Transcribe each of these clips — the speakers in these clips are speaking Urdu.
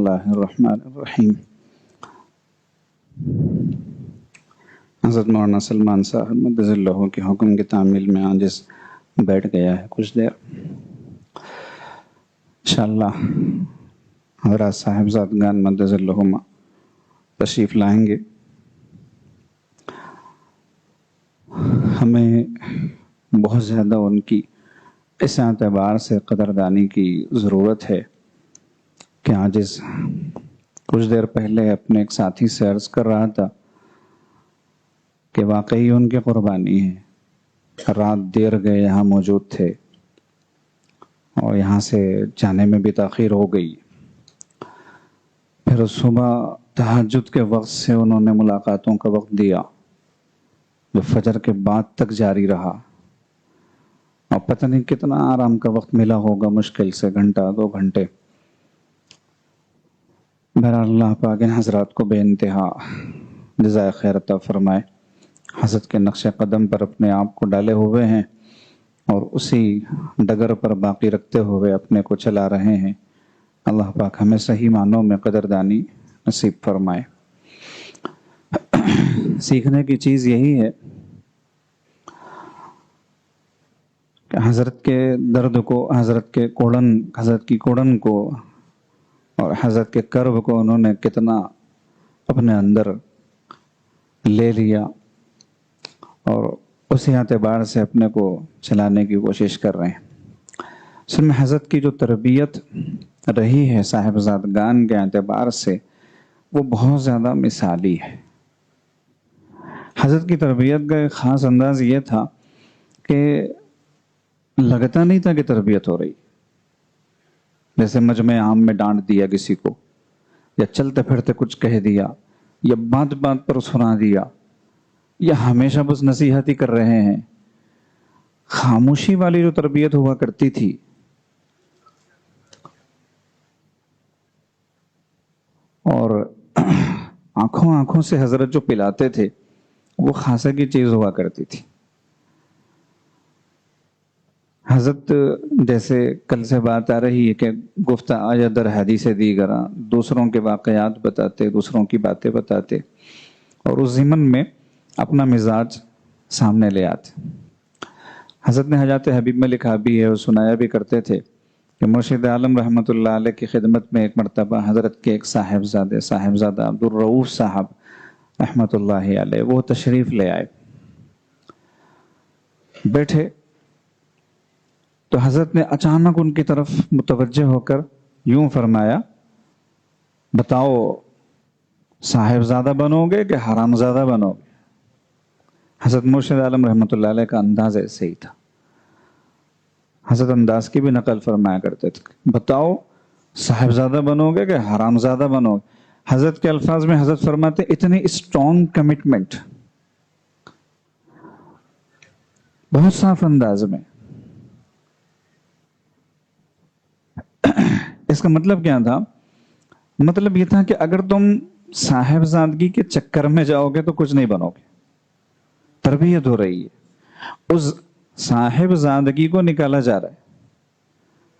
اللہ الرحمن الرحیم۔ حضرت مولانا سلمان صاحب مدظ اللہ کے حکم کی تعمیل میں عاجز بیٹھ گیا ہے کچھ دیر۔ انشاءاللہ حضرات صاحبزادگان مدظ اللہ تشریف لائیں گے۔ ہمیں بہت زیادہ ان کی اس اعتبار سے قدردانی کی ضرورت ہے کہ عاجز کچھ دیر پہلے اپنے ایک ساتھی سے عرض کر رہا تھا کہ واقعی ان کی قربانی ہے، رات دیر گئے یہاں موجود تھے اور یہاں سے جانے میں بھی تاخیر ہو گئی، پھر صبح تہجد کے وقت سے انہوں نے ملاقاتوں کا وقت دیا جو فجر کے بعد تک جاری رہا، اور پتہ نہیں کتنا آرام کا وقت ملا ہوگا، مشکل سے گھنٹہ 2 گھنٹے۔ بہرحال اللہ پاک ان حضرات کو بے انتہا جزائے خیر عطا فرمائے۔ حضرت کے نقش قدم پر اپنے آپ کو ڈالے ہوئے ہیں اور اسی ڈگر پر باقی رکھتے ہوئے اپنے کو چلا رہے ہیں۔ اللہ پاک ہمیں صحیح معنوں میں قدردانی نصیب فرمائے۔ سیکھنے کی چیز یہی ہے کہ حضرت کے درد کو، حضرت کی کوڑن کو اور حضرت کے کرب کو انہوں نے کتنا اپنے اندر لے لیا اور اسی اعتبار سے اپنے کو چلانے کی کوشش کر رہے ہیں۔ اصل میں حضرت کی جو تربیت رہی ہے صاحبزادگان کے اعتبار سے وہ بہت زیادہ مثالی ہے۔ حضرت کی تربیت کا ایک خاص انداز یہ تھا کہ لگتا نہیں تھا کہ تربیت ہو رہی، جیسے مجمع عام میں ڈانٹ دیا کسی کو، یا چلتے پھرتے کچھ کہہ دیا، یا بات بات پر سنا دیا، یا ہمیشہ بس نصیحت ہی کر رہے ہیں۔ خاموشی والی جو تربیت ہوا کرتی تھی اور آنکھوں سے حضرت جو پلاتے تھے وہ خاصے کی چیز ہوا کرتی تھی۔ حضرت جیسے کل سے بات آ رہی ہے کہ گفتہ آیا در حدیث دیگراں، دوسروں کے واقعات بتاتے، دوسروں کی باتیں بتاتے اور اس ضمن میں اپنا مزاج سامنے لے آتے۔ حضرت نے حیات حبیب میں لکھا بھی ہے اور سنایا بھی کرتے تھے کہ مرشد عالم رحمۃ اللہ علیہ کی خدمت میں ایک مرتبہ حضرت کے ایک صاحبزادہ عبدالرؤوف صاحب رحمۃ اللہ علیہ وہ تشریف لے آئے۔ بیٹھے تو حضرت نے اچانک ان کی طرف متوجہ ہو کر یوں فرمایا، بتاؤ صاحبزادہ بنو گے کہ حرامزادہ بنو گے؟ حضرت مرشد عالم رحمۃ اللہ علیہ کا انداز ایسے ہی تھا، حضرت انداز کی بھی نقل فرمایا کرتے تھے، بتاؤ صاحبزادہ بنو گے کہ حرامزادہ بنو گے؟ حضرت کے الفاظ میں حضرت فرماتے اتنی اسٹرانگ کمٹمنٹ، بہت صاف انداز میں۔ اس کا مطلب کیا تھا؟ مطلب یہ تھا کہ اگر تم صاحبزادگی کے چکر میں جاؤ گے تو کچھ نہیں بنو گے۔ تربیت ہو رہی ہے، اس صاحبزادگی کو نکالا جا رہا ہے۔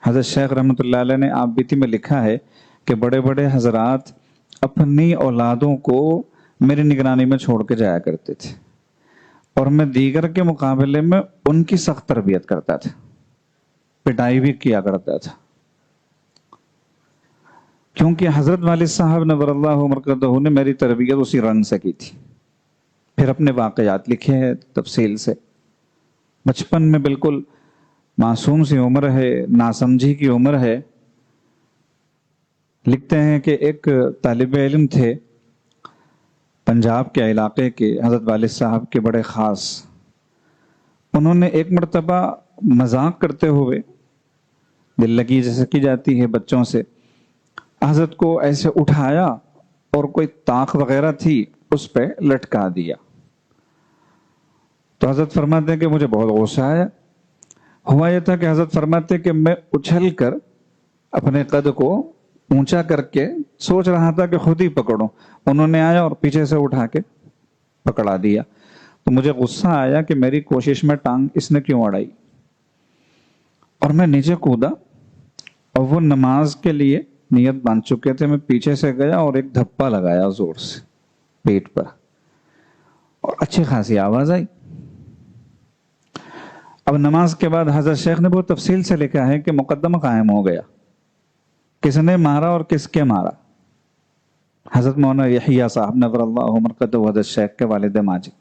حضرت شیخ رحمۃ اللہ علیہ نے آپ بیتی میں لکھا ہے کہ بڑے بڑے حضرات اپنی اولادوں کو میری نگرانی میں چھوڑ کے جایا کرتے تھے اور میں دیگر کے مقابلے میں ان کی سخت تربیت کرتا تھا، پٹائی بھی کیا کرتا تھا، کیونکہ حضرت والد صاحب نور اللہ مرقدہ نے میری تربیت اسی رنگ سے کی تھی۔ پھر اپنے واقعات لکھے ہیں تفصیل سے۔ بچپن میں بالکل معصوم سی عمر ہے، ناسمجھی کی عمر ہے۔ لکھتے ہیں کہ ایک طالب علم تھے پنجاب کے علاقے کے، حضرت والد صاحب کے بڑے خاص۔ انہوں نے ایک مرتبہ مذاق کرتے ہوئے، دل لگی جیسے کی جاتی ہے بچوں سے، حضرت کو ایسے اٹھایا اور کوئی طاق وغیرہ تھی اس پہ لٹکا دیا۔ تو حضرت فرماتے ہیں کہ مجھے بہت غصہ آیا۔ ہوا یہ تھا کہ حضرت فرماتے کہ میں اچھل کر اپنے قد کو اونچا کر کے سوچ رہا تھا کہ خود ہی پکڑوں، انہوں نے آیا اور پیچھے سے اٹھا کے پکڑا دیا۔ تو مجھے غصہ آیا کہ میری کوشش میں ٹانگ اس نے کیوں اڑائی، اور میں نیچے کودا اور وہ نماز کے لیے نیت باندھ چکے تھے, میں پیچھے سے گیا اور ایک دھپا لگایا زور سے پیٹ پر, اور اچھی خاصی آواز آئی. اب نماز کے بعد حضرت شیخ نے بہت تفصیل سے لکھا ہے کہ مقدمہ قائم ہو گیا, کس نے مارا اور کس کے مارا. حضرت مولانا یحییٰ صاحب نور اللہ مرقدہ حضرت شیخ کے والد ماجد.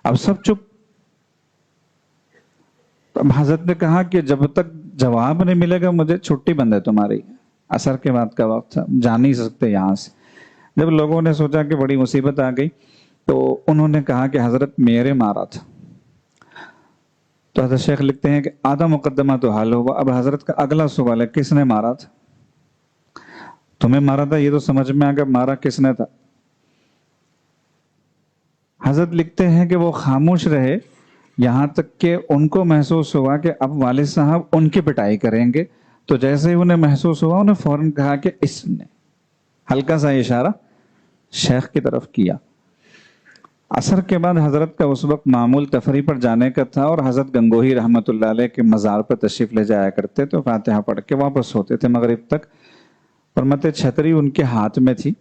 اب سب چپ. اب حضرت نے کہا کہ جب تک جواب نہیں ملے گا مجھے چھٹی بند ہے تمہاری. عصر کے بعد کا وقت تھا, جا نہیں سکتے یہاں سے. جب لوگوں نے سوچا کہ بڑی مصیبت آ گئی تو انہوں نے کہا کہ حضرت میرے مارا تھا. تو حضرت شیخ لکھتے ہیں کہ آدھا مقدمہ تو حل ہوا. اب حضرت کا اگلا سوال ہے کس نے مارا تھا؟ تمہیں مارا تھا یہ تو سمجھ میں آ گیا, مارا کس نے تھا؟ حضرت لکھتے ہیں کہ وہ خاموش رہے یہاں تک کہ ان کو محسوس ہوا کہ اب والد صاحب ان کی پٹائی کریں گے. تو جیسے ہی انہیں محسوس ہوا انہیں فوراً کہا کہ اس نے, ہلکا سا اشارہ شیخ کی طرف کیا. عصر کے بعد حضرت کا اس وقت معمول تفریح پر جانے کا تھا, اور حضرت گنگوہی رحمۃ اللہ علیہ کے مزار پر تشریف لے جایا کرتے تو فاتحہ پڑھ کے واپس ہوتے تھے مغرب تک. فرماتے چھتری ان کے ہاتھ میں تھی,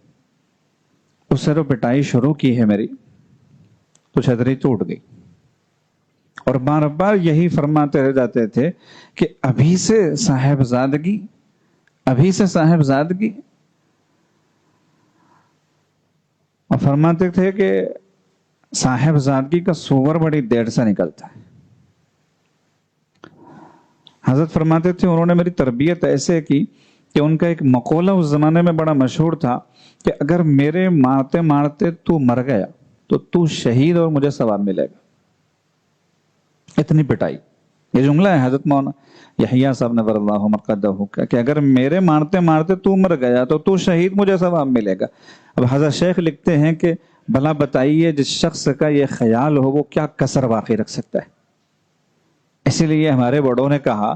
اس سے تو پٹائی شروع کی ہے میری, تو چھتری ٹوٹ گئی. اور بار بار یہی فرماتے رہ جاتے تھے کہ ابھی سے صاحبزادگی, ابھی سے صاحبزادگی. اور فرماتے تھے کہ صاحبزادگی کا سور بڑی دیر سے نکلتا ہے. حضرت فرماتے تھے انہوں نے میری تربیت ایسے کی کہ ان کا ایک مقولہ اس زمانے میں بڑا مشہور تھا کہ اگر میرے مارتے مارتے تو مر گیا تو تو شہید اور مجھے ثواب ملے گا. اتنی پٹائی. یہ جملہ ہے حضرت مولانا یحییٰ صاحب نور اللہ مرقدہ کا کہ اگر میرے مارتے مارتے تو مر گیا تو تو شہید مجھے ثواب ملے گا. اب حضرت شیخ لکھتے ہیں کہ بھلا بتائیے جس شخص کا یہ خیال ہو وہ کیا کسر باقی رکھ سکتا ہے. اسی لیے ہمارے بڑوں نے کہا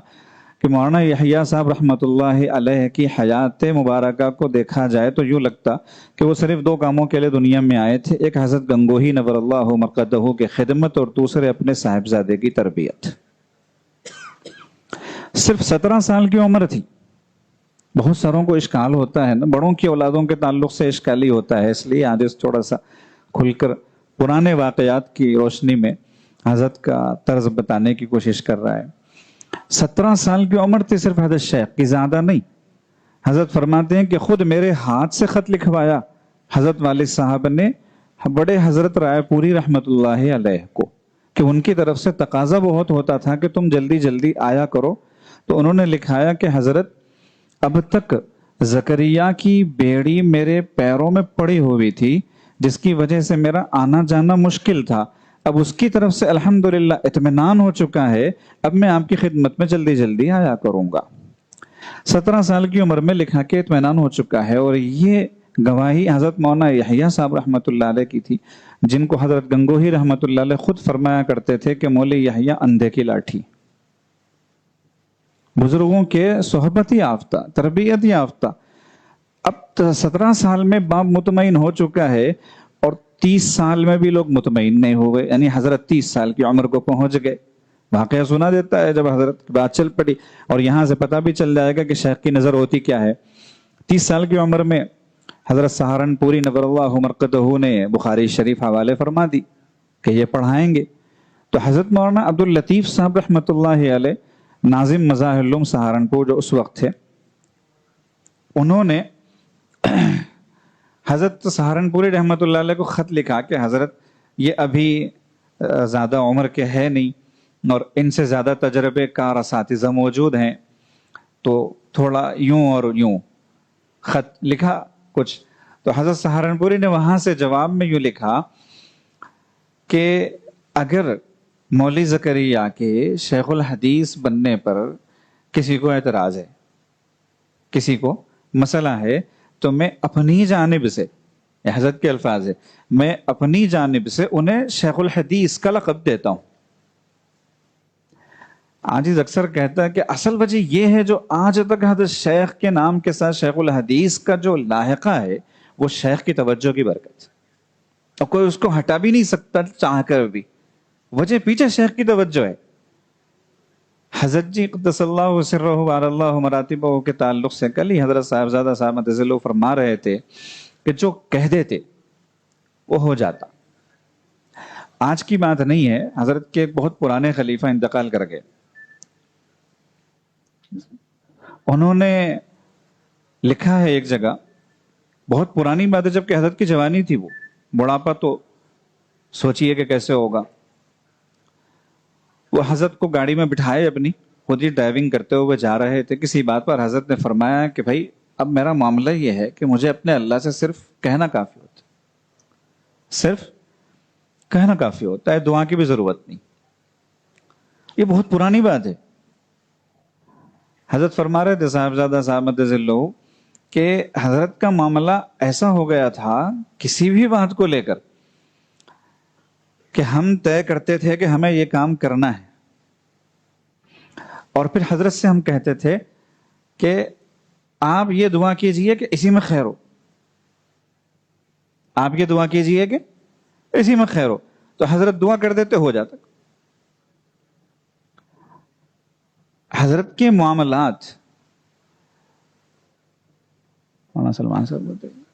کہ مولانا یحییٰ صاحب رحمۃ اللہ علیہ کی حیات مبارکہ کو دیکھا جائے تو یوں لگتا کہ وہ صرف دو کاموں کے لیے دنیا میں آئے تھے, ایک حضرت گنگوہی نور اللہ مرقدہ کی خدمت اور دوسرے اپنے صاحبزادے کی تربیت. صرف 17 سال کی عمر تھی. بہت ساروں کو اشکال ہوتا ہے نا, بڑوں کی اولادوں کے تعلق سے اشکالی ہوتا ہے, اس لیے آج تھوڑا سا کھل کر پرانے واقعات کی روشنی میں حضرت کا طرز بتانے کی کوشش کر رہا ہے. 17 سال کی عمر تھی صرف حضرت شیخ کی, زیادہ نہیں. حضرت فرماتے ہیں کہ خود میرے ہاتھ سے خط لکھوایا حضرت والد صاحب نے بڑے حضرت رائے پوری رحمت اللہ علیہ کو, کہ ان کی طرف سے تقاضا بہت ہوتا تھا کہ تم جلدی جلدی آیا کرو. تو انہوں نے لکھایا کہ حضرت اب تک زکریا کی بیڑی میرے پیروں میں پڑی ہوئی تھی جس کی وجہ سے میرا آنا جانا مشکل تھا, اب اس کی طرف سے الحمدللہ اطمینان ہو چکا ہے, اب میں آپ کی خدمت میں جلدی جلدی آیا کروں گا. 17 سال کی عمر میں لکھا کہ اطمینان ہو چکا ہے. اور یہ گواہی حضرت مولانا یحییٰ صاحب رحمۃ اللہ علیہ کی تھی, جن کو حضرت گنگوہی رحمۃ اللہ علیہ خود فرمایا کرتے تھے کہ مولوی یحییٰ اندھے کی لاٹھی. بزرگوں کے صحبت یافتہ, تربیت یافتہ. اب 17 سال میں باپ مطمئن ہو چکا ہے اور 30 سال میں بھی لوگ مطمئن نہیں ہوئے, یعنی حضرت 30 سال کی عمر کو پہنچ گئے. واقعہ سنا دیتا ہے جب حضرت کی بات چل پڑی, اور یہاں سے پتہ بھی چل جائے گا کہ شیخ کی نظر ہوتی کیا ہے. 30 سال کی عمر میں حضرت سہارنپوری نور اللہ مرقدہ نے بخاری شریف حوالے فرما دی کہ یہ پڑھائیں گے. تو حضرت مولانا عبداللطیف صاحب رحمۃ اللہ علیہ ناظم مظاہر العلوم سہارنپور جو اس وقت تھے, انہوں نے حضرت سہارنپوری رحمۃ اللہ علیہ کو خط لکھا کہ حضرت یہ ابھی زیادہ عمر کے ہے نہیں اور ان سے زیادہ تجربے کار اساتذہ موجود ہیں, تو تھوڑا یوں اور یوں خط لکھا کچھ. تو حضرت سہارنپوری نے وہاں سے جواب میں یوں لکھا کہ اگر مولوی زکریا کے شیخ الحدیث بننے پر کسی کو اعتراض ہے, کسی کو مسئلہ ہے, تو میں اپنی جانب سے, حضرت کے الفاظ ہے, میں اپنی جانب سے انہیں شیخ الحدیث کا لقب دیتا ہوں. عاجز اکثر کہتا ہے کہ اصل وجہ یہ ہے جو آج تک حضرت شیخ کے نام کے ساتھ شیخ الحدیث کا جو لاحقہ ہے وہ شیخ کی توجہ کی برکت ہے, اور کوئی اس کو ہٹا بھی نہیں سکتا چاہ کر بھی. وجہ پیچھے شیخ کی توجہ ہے. حضرت جی قدس اللہ سرہ وعلی اللہ مراتبہ کے تعلق سے کل ہی حضرت صاحبزادہ صاحب مدظلہ فرما رہے تھے کہ جو کہہ دیتے وہ ہو جاتا. آج کی بات نہیں ہے، حضرت کے ایک بہت پرانے خلیفہ انتقال کر گئے. انہوں نے لکھا ہے ایک جگہ، بہت پرانی بات ہے، جب کہ حضرت کی جوانی تھی، وہ بڑھاپا تو سوچئے کہ کیسے ہوگا. وہ حضرت کو گاڑی میں بٹھائے اپنی، خود ہی ڈرائیونگ کرتے ہوئے جا رہے تھے. کسی بات پر حضرت نے فرمایا کہ بھائی اب میرا معاملہ یہ ہے کہ مجھے اپنے اللہ سے صرف کہنا کافی ہوتا ہے، صرف کہنا کافی ہوتا ہے، دعا کی بھی ضرورت نہیں. یہ بہت پرانی بات ہے. حضرت فرما رہے تھے صاحبزادہ صاحب مدظلہ کہ حضرت کا معاملہ ایسا ہو گیا تھا کسی بھی بات کو لے کر کہ ہم طے کرتے تھے کہ ہمیں یہ کام کرنا ہے، اور پھر حضرت سے ہم کہتے تھے کہ آپ یہ دعا کیجئے کہ اسی میں خیر ہو، آپ یہ دعا کیجئے کہ اسی میں خیر ہو، تو حضرت دعا کر دیتے، ہو جاتا. حضرت کے معاملات مولانا سلمان صاحب بولتے ہیں